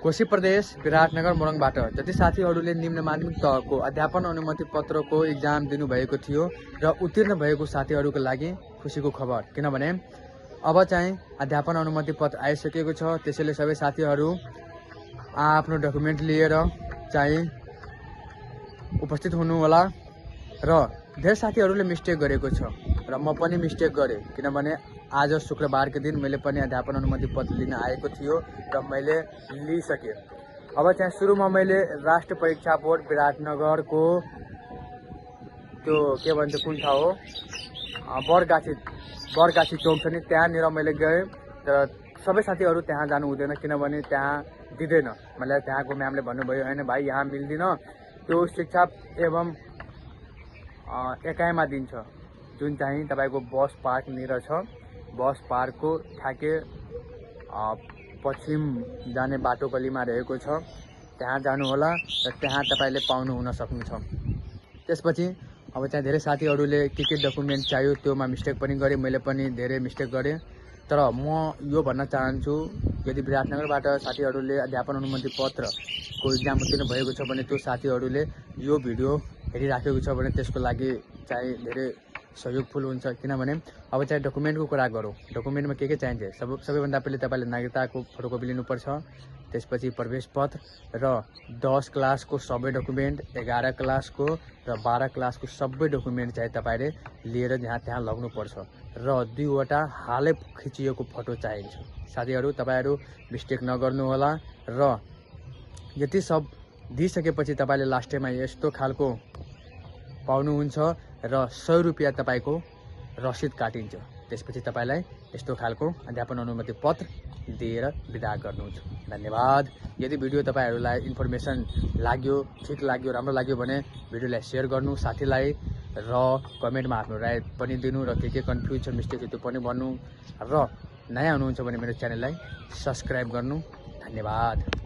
कोशी प्रदेश विराटनगर मोरङबाट जति साथीहरूले निम्न माध्यमिक तहको अध्यापन अनुमति पत्रको इक्जाम दिनुभएको थियो र उत्तीर्ण भएको साथीहरूको लागि खुसीको खबर, किनभने अब चाहिँ अध्यापन अनुमति पत्र आइसकेको छ। त्यसैले सबै साथीहरू आफ्नो डकुमेन्ट लिएर चाहिँ उपस्थित हुनु होला। र धेरै साथीहरूले मिस्टेक गरेको छ र म पनि मिस्टेक गरेँ, किनभने आज शुक्रबारको दिन मैले पनि अध्यापन अनुमति पत्र लिन आएको थियो र मैले लिइसकेँ। अब चाहिँ सुरुमा मैले राष्ट्र परीक्षा बोर्ड विराटनगरको त्यो के भन्छ कुन ठाउँ हो बरगाछी चौक छ नि, त्यहाँनिर मैले गएँ। तर सबै साथीहरू त्यहाँ जानु हुँदैन, किनभने त्यहाँ दिँदैन। मलाई त्यहाँको म्यामले भन्नुभयो हैन भाइ यहाँ मिल्दिन, त्यो शिक्षा एवं एकाइमा दिन्छ, जुन चाहिँ तपाईँको बस पार्कनिर छ। बस पार्कको ठ्याक्कै पश्चिम जाने बाटो गलीमा रहेको छ, त्यहाँ जानुहोला र त्यहाँ तपाईँले पाउनु हुन सक्नुहुन्छ। त्यसपछि अब चाहिँ धेरै साथीहरूले के डकुमेन्ट चाहियो त्योमा मिस्टेक पनि गरेँ, मैले पनि धेरै मिस्टेक गरेँ। तर म यो भन्न चाहन्छु, यदि विराटनगरबाट साथीहरूले अध्यापन अनुमति पत्रको इक्जाम उत्तीर्ण भएको छ भने त्यो साथीहरूले यो भिडियो हेरिराखेको छ भने त्यसको लागि चाहिँ धेरै सहयोगफुल हुन्छ। किनभने अब चाहिँ डकुमेन्टको कुरा गरौँ, डकुमेन्टमा के चाहिन्छ? सबैभन्दा पहिले तपाईँले नागरिकताको फोटोकपी लिनुपर्छ, त्यसपछि प्रवेश पत्र र 10 क्लासको सबै डकुमेन्ट, 11 क्लासको र 12 क्लासको सबै डकुमेन्ट चाहिँ तपाईँले लिएर त्यहाँ लग्नुपर्छ र 2 वटा हालै खिचिएको फोटो चाहिन्छ। साथीहरू तपाईँहरू मिस्टेक नगर्नु होला र यति सब दिइसकेपछि तपाईँले लास्ट टाइममा यस्तो खालको पाउनुहुन्छ र 100 रुपियाँ तपाईँको रसिद काटिन्छ। त्यसपछि तपाईँलाई यस्तो खालको अध्यापन अनुमति पत्र दिएर बिदा गर्नुहुन्छ। धन्यवाद। यदि भिडियो तपाईँहरूलाई इन्फर्मेसन लाग्यो, ठिक लाग्यो, राम्रो लाग्यो भने भिडियोलाई सेयर गर्नु साथीलाई र कमेन्टमा आफ्नो राय पनि दिनु र के कन्फ्युज छ, मिस्टेक छ त्यो पनि भन्नु र नयाँ हुनुहुन्छ भने मेरो च्यानललाई सब्सक्राइब गर्नु। धन्यवाद।